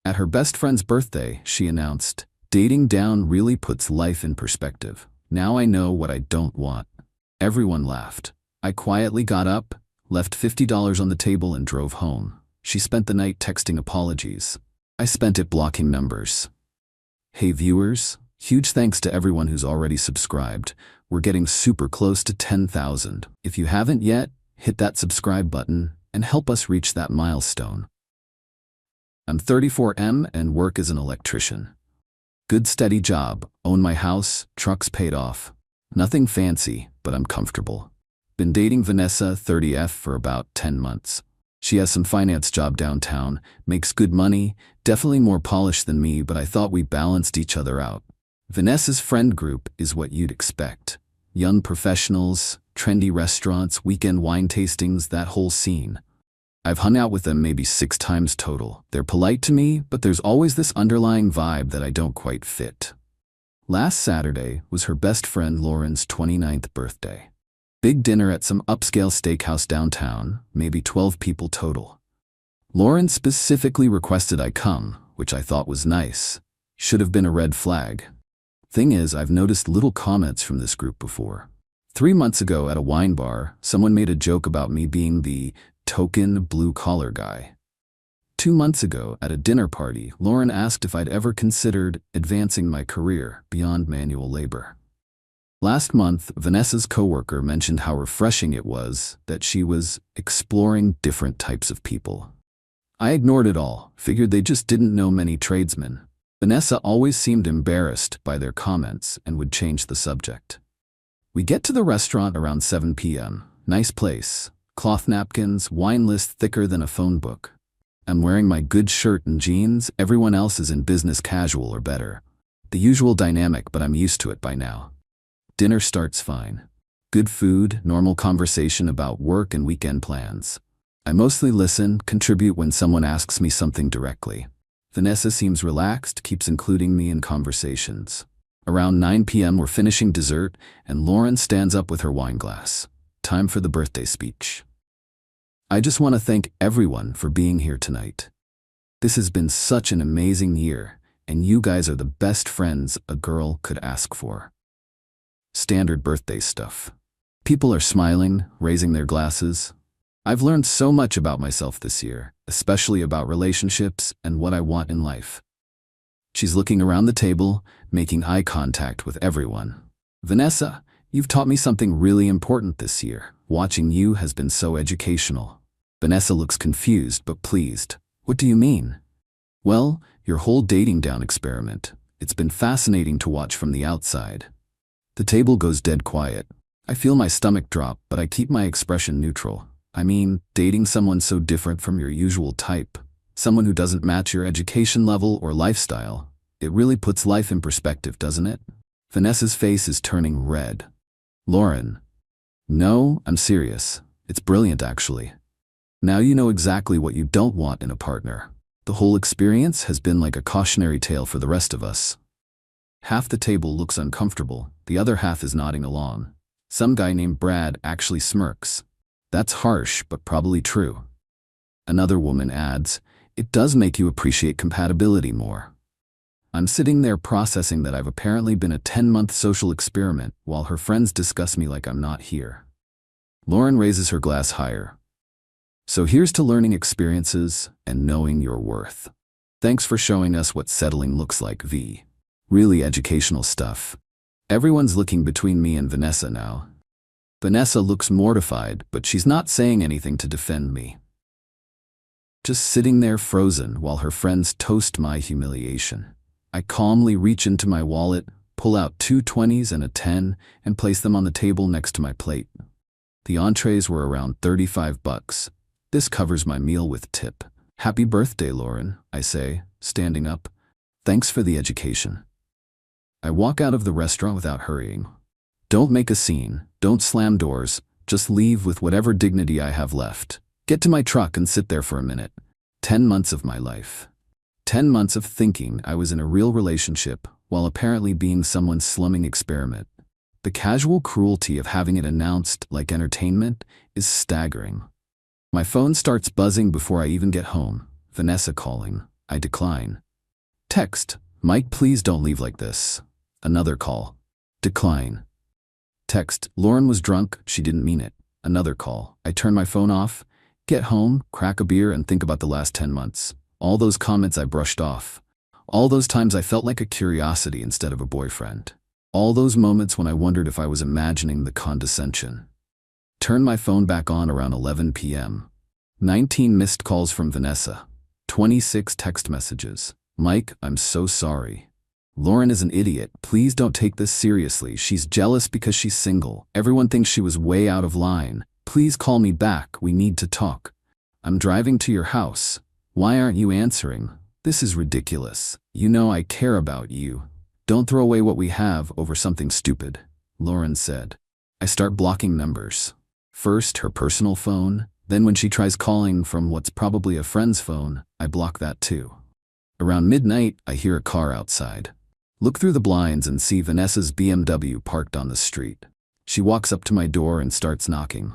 At her best friend's birthday, she announced, "Dating down really puts life in perspective. Now I know what I don't want." Everyone laughed. I quietly got up, left $50 on the table and drove home. She spent the night texting apologies. I spent it blocking numbers. Hey viewers, huge thanks to everyone who's already subscribed. We're getting super close to 10,000. If you haven't yet, hit that subscribe button and help us reach that milestone. I'm 34M and work as an electrician. Good steady job, own my house, trucks paid off. Nothing fancy, but I'm comfortable. Been dating Vanessa, 30F, for about 10 months. She has some finance job downtown, makes good money, definitely more polished than me, but I thought we balanced each other out. Vanessa's friend group is what you'd expect. Young professionals, trendy restaurants, weekend wine tastings, that whole scene. I've hung out with them maybe 6 times total. They're polite to me, but there's always this underlying vibe that I don't quite fit. Last Saturday was her best friend Lauren's 29th birthday. Big dinner at some upscale steakhouse downtown, maybe 12 people total. Lauren specifically requested I come, which I thought was nice. Should have been a red flag. Thing is, I've noticed little comments from this group before. 3 months ago at a wine bar, someone made a joke about me being the token blue-collar guy. 2 months ago at a dinner party, Lauren asked if I'd ever considered advancing my career beyond manual labor. Last month, Vanessa's coworker mentioned how refreshing it was that she was exploring different types of people. I ignored it all, figured they just didn't know many tradesmen. Vanessa always seemed embarrassed by their comments and would change the subject. We get to the restaurant around 7 p.m. Nice place. Cloth napkins, wine list thicker than a phone book. I'm wearing my good shirt and jeans, everyone else is in business casual or better. The usual dynamic, but I'm used to it by now. Dinner starts fine. Good food, normal conversation about work and weekend plans. I mostly listen, contribute when someone asks me something directly. Vanessa seems relaxed, keeps including me in conversations. Around 9 p.m. we're finishing dessert, and Lauren stands up with her wine glass. Time for the birthday speech. I just want to thank everyone for being here tonight. This has been such an amazing year, and you guys are the best friends a girl could ask for. Standard birthday stuff. People are smiling, raising their glasses. I've learned so much about myself this year, especially about relationships and what I want in life. She's looking around the table, making eye contact with everyone. Vanessa, you've taught me something really important this year. Watching you has been so educational. Vanessa looks confused but pleased. What do you mean? Well, your whole dating down experiment. It's been fascinating to watch from the outside. The table goes dead quiet. I feel my stomach drop, but I keep my expression neutral. I mean, dating someone so different from your usual type, someone who doesn't match your education level or lifestyle, it really puts life in perspective, doesn't it? Vanessa's face is turning red. Lauren. No, I'm serious. It's brilliant, actually. Now you know exactly what you don't want in a partner. The whole experience has been like a cautionary tale for the rest of us. Half the table looks uncomfortable, the other half is nodding along. Some guy named Brad actually smirks. That's harsh, but probably true. Another woman adds, it does make you appreciate compatibility more. I'm sitting there processing that I've apparently been a 10-month social experiment while her friends discuss me like I'm not here. Lauren raises her glass higher. So here's to learning experiences and knowing your worth. Thanks for showing us what settling looks like, V. Really educational stuff. Everyone's looking between me and Vanessa now. Vanessa looks mortified, but she's not saying anything to defend me. Just sitting there frozen while her friends toast my humiliation. I calmly reach into my wallet, pull out 2 20s and a 10, and place them on the table next to my plate. The entrees were around $35. This covers my meal with tip. Happy birthday, Lauren, I say, standing up. Thanks for the education. I walk out of the restaurant without hurrying. Don't make a scene, don't slam doors, just leave with whatever dignity I have left. Get to my truck and sit there for a minute. 10 months of my life. 10 months of thinking I was in a real relationship while apparently being someone's slumming experiment. The casual cruelty of having it announced like entertainment is staggering. My phone starts buzzing before I even get home. Vanessa calling. I decline. Text, Mike, please don't leave like this. Another call. Decline. Text, Lauren was drunk, she didn't mean it. Another call. I turn my phone off, get home, crack a beer, and think about the last 10 months. All those comments I brushed off. All those times I felt like a curiosity instead of a boyfriend. All those moments when I wondered if I was imagining the condescension. Turn my phone back on around 11 p.m. 19 missed calls from Vanessa. 26 text messages. Mike, I'm so sorry. Lauren is an idiot. Please don't take this seriously. She's jealous because she's single. Everyone thinks she was way out of line. Please call me back. We need to talk. I'm driving to your house. Why aren't you answering? This is ridiculous. You know I care about you. Don't throw away what we have over something stupid, Lauren said. I start blocking numbers. First, her personal phone. Then when she tries calling from what's probably a friend's phone, I block that too. Around midnight, I hear a car outside. Look through the blinds and see Vanessa's BMW parked on the street. She walks up to my door and starts knocking.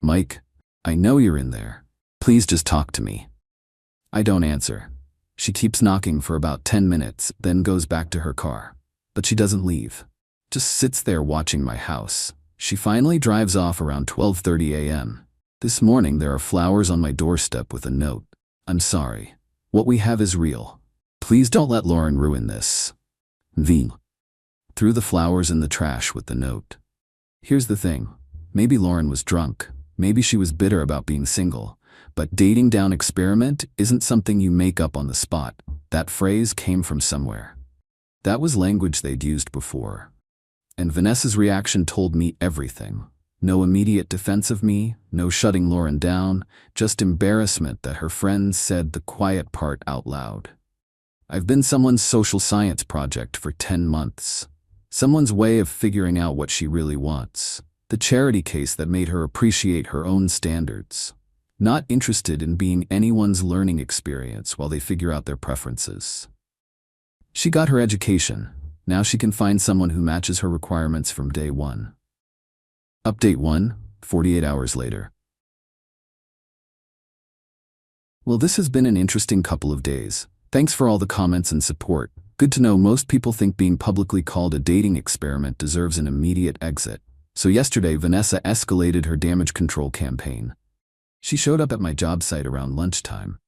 Mike, I know you're in there. Please just talk to me. I don't answer. She keeps knocking for about 10 minutes, then goes back to her car. But she doesn't leave. Just sits there watching my house. She finally drives off around 12:30 a.m. This morning there are flowers on my doorstep with a note. I'm sorry. What we have is real. Please don't let Lauren ruin this. V. Threw the flowers in the trash with the note. Here's the thing. Maybe Lauren was drunk. Maybe she was bitter about being single. But dating down experiment isn't something you make up on the spot. That phrase came from somewhere. That was language they'd used before. And Vanessa's reaction told me everything. No immediate defense of me, no shutting Lauren down, just embarrassment that her friends said the quiet part out loud. I've been someone's social science project for 10 months. Someone's way of figuring out what she really wants. The charity case that made her appreciate her own standards. Not interested in being anyone's learning experience while they figure out their preferences. She got her education. Now she can find someone who matches her requirements from day one. Update 1, 48 hours later. Well, this has been an interesting couple of days. Thanks for all the comments and support. Good to know most people think being publicly called a dating experiment deserves an immediate exit. So yesterday, Vanessa escalated her damage control campaign. She showed up at my job site around lunchtime.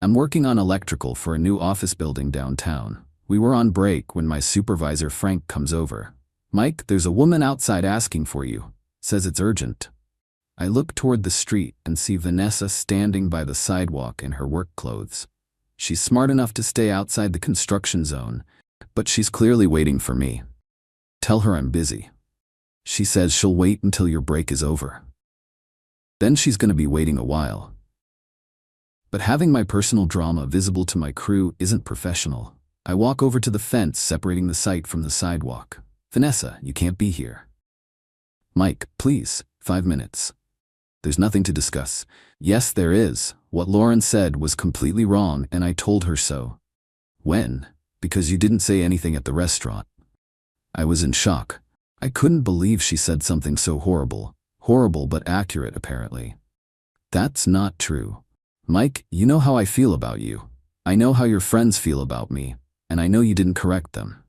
I'm working on electrical for a new office building downtown. We were on break when my supervisor Frank comes over. Mike, there's a woman outside asking for you. Says it's urgent. I look toward the street and see Vanessa standing by the sidewalk in her work clothes. She's smart enough to stay outside the construction zone, but she's clearly waiting for me. Tell her I'm busy. She says she'll wait until your break is over. Then she's going to be waiting a while. But having my personal drama visible to my crew isn't professional. I walk over to the fence separating the site from the sidewalk. Vanessa, you can't be here. Mike, please, 5 minutes. There's nothing to discuss. Yes, there is. What Lauren said was completely wrong, and I told her so. When? Because you didn't say anything at the restaurant. I was in shock. I couldn't believe she said something so horrible. Horrible but accurate, apparently. That's not true. Mike, you know how I feel about you. I know how your friends feel about me, and I know you didn't correct them.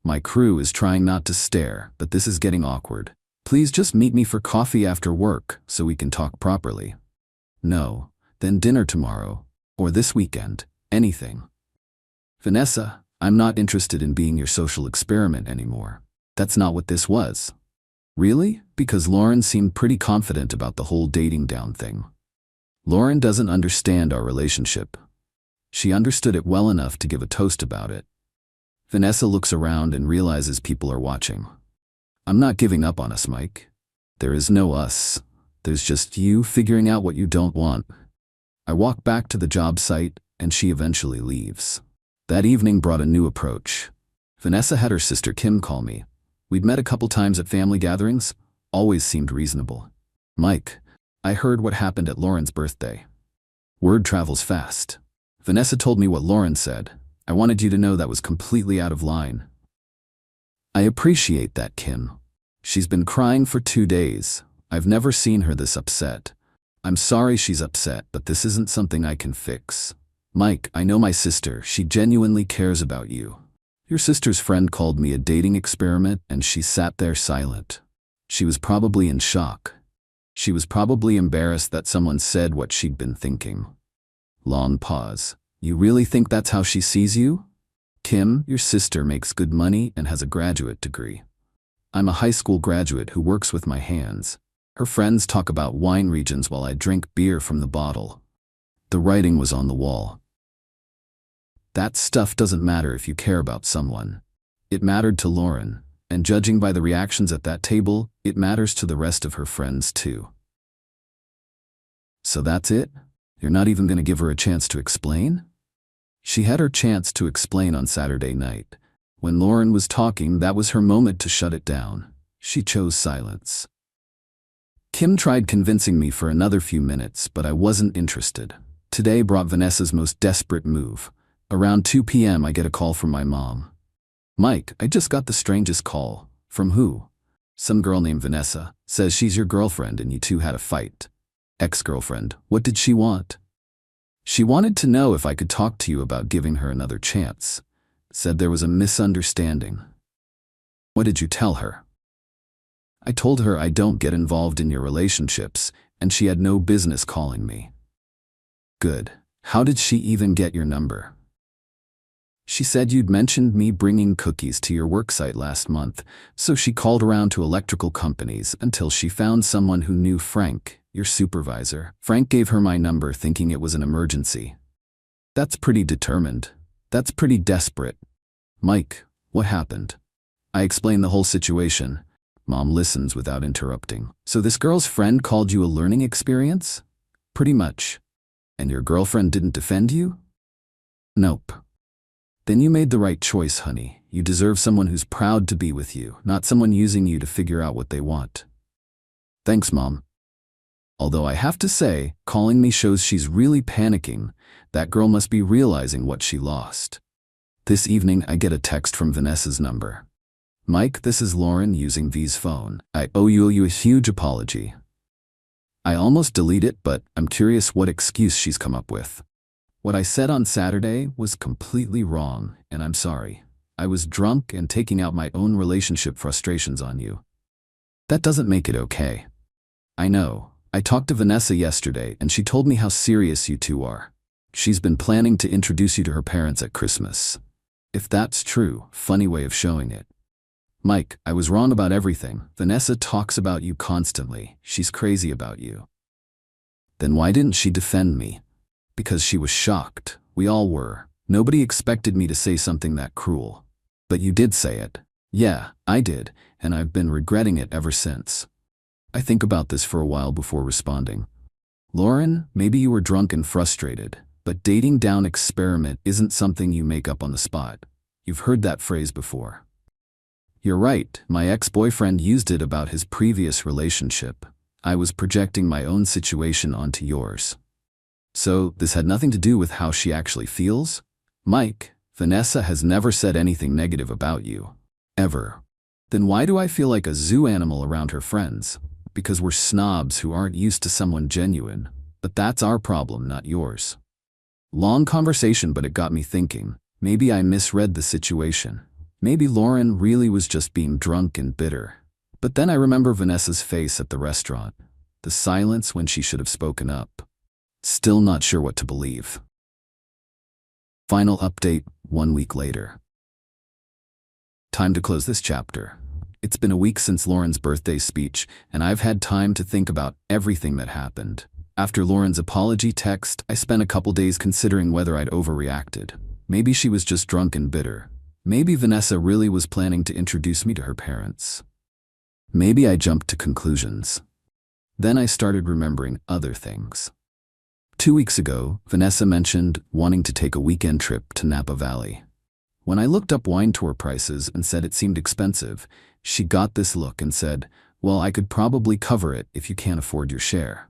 My crew is trying not to stare, but this is getting awkward. Please just meet me for coffee after work so we can talk properly. No, then dinner tomorrow, or this weekend, anything. Vanessa, I'm not interested in being your social experiment anymore. That's not what this was. Really? Because Lauren seemed pretty confident about the whole dating down thing. Lauren doesn't understand our relationship. She understood it well enough to give a toast about it. Vanessa looks around and realizes people are watching. I'm not giving up on us, Mike. There is no us. There's just you figuring out what you don't want. I walk back to the job site, and she eventually leaves. That evening brought a new approach. Vanessa had her sister Kim call me. We'd met a couple times at family gatherings, always seemed reasonable. Mike, I heard what happened at Lauren's birthday. Word travels fast. Vanessa told me what Lauren said. I wanted you to know that was completely out of line. I appreciate that, Kim. She's been crying for 2 days. I've never seen her this upset. I'm sorry she's upset, but this isn't something I can fix. Mike, I know my sister. She genuinely cares about you. Your sister's friend called me a dating experiment and she sat there silent. She was probably in shock. She was probably embarrassed that someone said what she'd been thinking. Long pause. You really think that's how she sees you? Kim, your sister makes good money and has a graduate degree. I'm a high school graduate who works with my hands. Her friends talk about wine regions while I drink beer from the bottle. The writing was on the wall. That stuff doesn't matter if you care about someone. It mattered to Lauren, and judging by the reactions at that table, it matters to the rest of her friends too. So that's it? You're not even going to give her a chance to explain? She had her chance to explain on Saturday night. When Lauren was talking, that was her moment to shut it down. She chose silence. Kim tried convincing me for another few minutes, but I wasn't interested. Today brought Vanessa's most desperate move. Around 2 p.m. I get a call from my mom. Mike, I just got the strangest call. From who? Some girl named Vanessa. Says she's your girlfriend and you two had a fight. Ex-girlfriend. What did she want? She wanted to know if I could talk to you about giving her another chance. Said there was a misunderstanding. What did you tell her? I told her I don't get involved in your relationships, and she had no business calling me. Good. How did she even get your number? She said you'd mentioned me bringing cookies to your worksite last month, so she called around to electrical companies until she found someone who knew Frank, your supervisor. Frank gave her my number thinking it was an emergency. That's pretty determined. That's pretty desperate. Mike, what happened? I explained the whole situation. Mom listens without interrupting. So this girl's friend called you a learning experience? Pretty much. And your girlfriend didn't defend you? Nope. Then you made the right choice, honey. You deserve someone who's proud to be with you, not someone using you to figure out what they want. Thanks, Mom. Although I have to say, calling me shows she's really panicking. That girl must be realizing what she lost. This evening, I get a text from Vanessa's number. Mike, this is Lauren using V's phone. I owe you a huge apology. I almost delete it, but I'm curious what excuse she's come up with. What I said on Saturday was completely wrong, and I'm sorry. I was drunk and taking out my own relationship frustrations on you. That doesn't make it okay. I know. I talked to Vanessa yesterday, and she told me how serious you two are. She's been planning to introduce you to her parents at Christmas. If that's true, funny way of showing it. Mike, I was wrong about everything. Vanessa talks about you constantly. She's crazy about you. Then why didn't she defend me? Because she was shocked. We all were. Nobody expected me to say something that cruel. But you did say it. Yeah, I did, and I've been regretting it ever since. I think about this for a while before responding. Lauren, maybe you were drunk and frustrated, but dating down experiment isn't something you make up on the spot. You've heard that phrase before. You're right, my ex-boyfriend used it about his previous relationship. I was projecting my own situation onto yours. So, this had nothing to do with how she actually feels? Mike, Vanessa has never said anything negative about you. Ever. Then why do I feel like a zoo animal around her friends? Because we're snobs who aren't used to someone genuine. But that's our problem, not yours. Long conversation, but it got me thinking. Maybe I misread the situation. Maybe Lauren really was just being drunk and bitter. But then I remember Vanessa's face at the restaurant. The silence when she should have spoken up. Still not sure what to believe. Final update, 1 week later. Time to close this chapter. It's been a week since Lauren's birthday speech, and I've had time to think about everything that happened. After Lauren's apology text, I spent a couple days considering whether I'd overreacted. Maybe she was just drunk and bitter. Maybe Vanessa really was planning to introduce me to her parents. Maybe I jumped to conclusions. Then I started remembering other things. 2 weeks ago, Vanessa mentioned wanting to take a weekend trip to Napa Valley. When I looked up wine tour prices and said it seemed expensive, she got this look and said, "Well, I could probably cover it if you can't afford your share."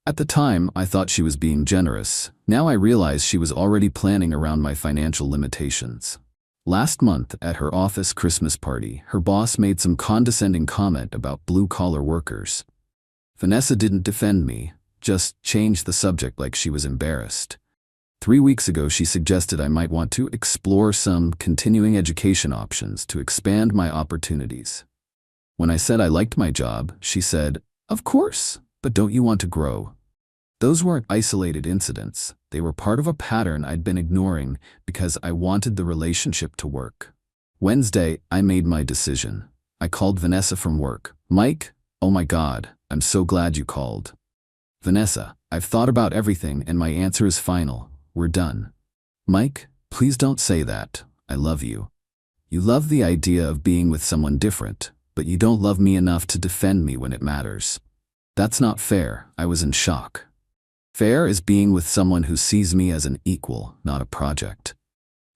At the time, I thought she was being generous. Now I realize she was already planning around my financial limitations. Last month, at her office Christmas party, her boss made some condescending comment about blue-collar workers. Vanessa didn't defend me, just changed the subject like she was embarrassed. 3 weeks ago, she suggested I might want to explore some continuing education options to expand my opportunities. When I said I liked my job, she said, "Of course, but don't you want to grow?" Those weren't isolated incidents. They were part of a pattern I'd been ignoring because I wanted the relationship to work. Wednesday, I made my decision. I called Vanessa from work. "Mike, oh my God, I'm so glad you called." "Vanessa, I've thought about everything and my answer is final. We're done." "Mike, please don't say that. I love you. You love the idea of being with someone different, but you don't love me enough to defend me when it matters." "That's not fair." I was in shock. Fair is being with someone who sees me as an equal, not a project.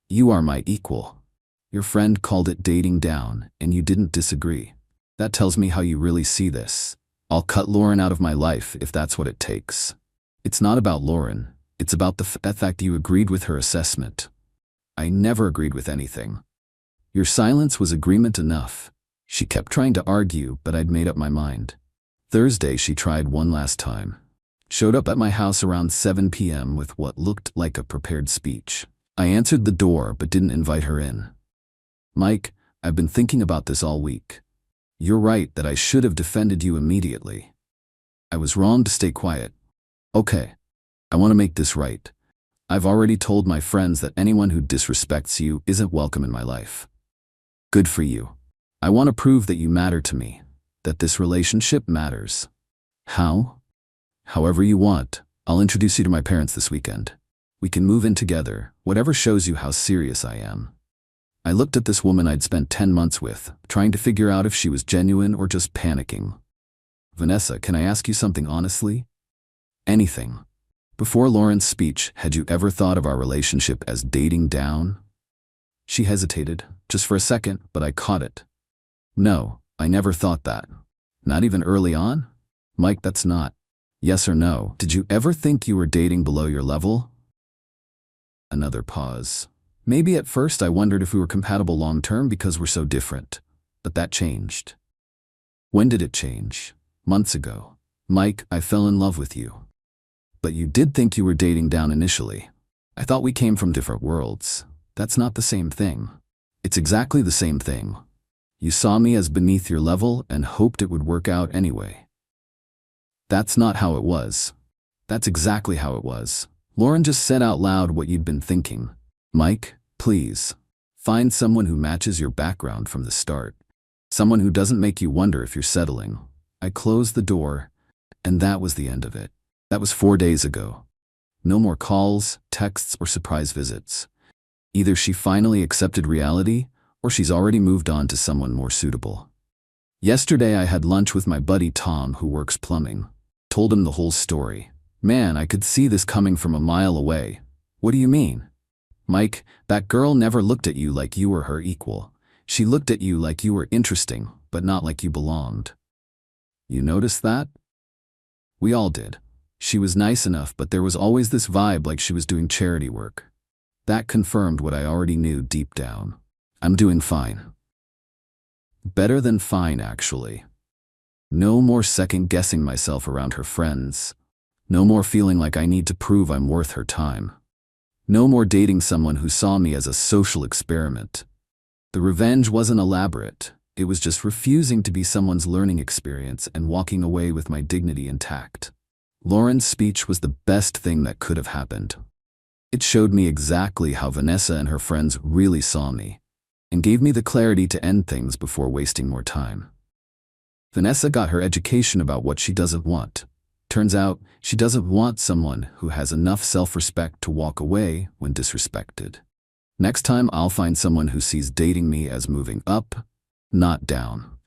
You are my equal. Your friend called it dating down, and you didn't disagree. That tells me how you really see this. I'll cut Lauren out of my life if that's what it takes. It's not about Lauren. It's about the fact you agreed with her assessment. I never agreed with anything. Your silence was agreement enough. She kept trying to argue, but I'd made up my mind. Thursday, she tried one last time. Showed up at my house around 7 p.m. with what looked like a prepared speech. I answered the door but didn't invite her in. "Mike, I've been thinking about this all week. You're right that I should have defended you immediately. I was wrong to stay quiet. Okay, I want to make this right. I've already told my friends that anyone who disrespects you isn't welcome in my life. Good for you. I want to prove that you matter to me, that this relationship matters. How? However you want. I'll introduce you to my parents this weekend. We can move in together, whatever shows you how serious I am." I looked at this woman I'd spent 10 months with, trying to figure out if she was genuine or just panicking. "Vanessa, can I ask you something honestly?" "Anything." Before Lauren's speech, had you ever thought of our relationship as dating down? She hesitated, just for a second, but I caught it. "No, I never thought that. Not even early on?" "Mike, that's not. Yes or no. Did you ever think you were dating below your level?" Another pause. Maybe at first I wondered if we were compatible long-term because we're so different. But that changed. When did it change? Months ago. "Mike, I fell in love with you." "But you did think you were dating down initially. I thought we came from different worlds." "That's not the same thing." "It's exactly the same thing. You saw me as beneath your level and hoped it would work out anyway." "That's not how it was." "That's exactly how it was." Lauren just said out loud what you'd been thinking. "Mike, please. Find someone who matches your background from the start. Someone who doesn't make you wonder if you're settling." I closed the door, and that was the end of it. That was 4 days ago. No more calls, texts, or surprise visits. Either she finally accepted reality, or she's already moved on to someone more suitable. Yesterday I had lunch with my buddy Tom, who works plumbing. Told him the whole story. "Man, I could see this coming from a mile away." "What do you mean?" "Mike, that girl never looked at you like you were her equal. She looked at you like you were interesting, but not like you belonged." "You noticed that?" "We all did. She was nice enough, but there was always this vibe like she was doing charity work." That confirmed what I already knew deep down. I'm doing fine. Better than fine, actually. No more second-guessing myself around her friends. No more feeling like I need to prove I'm worth her time. No more dating someone who saw me as a social experiment. The revenge wasn't elaborate. It was just refusing to be someone's learning experience and walking away with my dignity intact. Lauren's speech was the best thing that could have happened. It showed me exactly how Vanessa and her friends really saw me, and gave me the clarity to end things before wasting more time. Vanessa got her education about what she doesn't want. Turns out, she doesn't want someone who has enough self-respect to walk away when disrespected. Next time, I'll find someone who sees dating me as moving up, not down.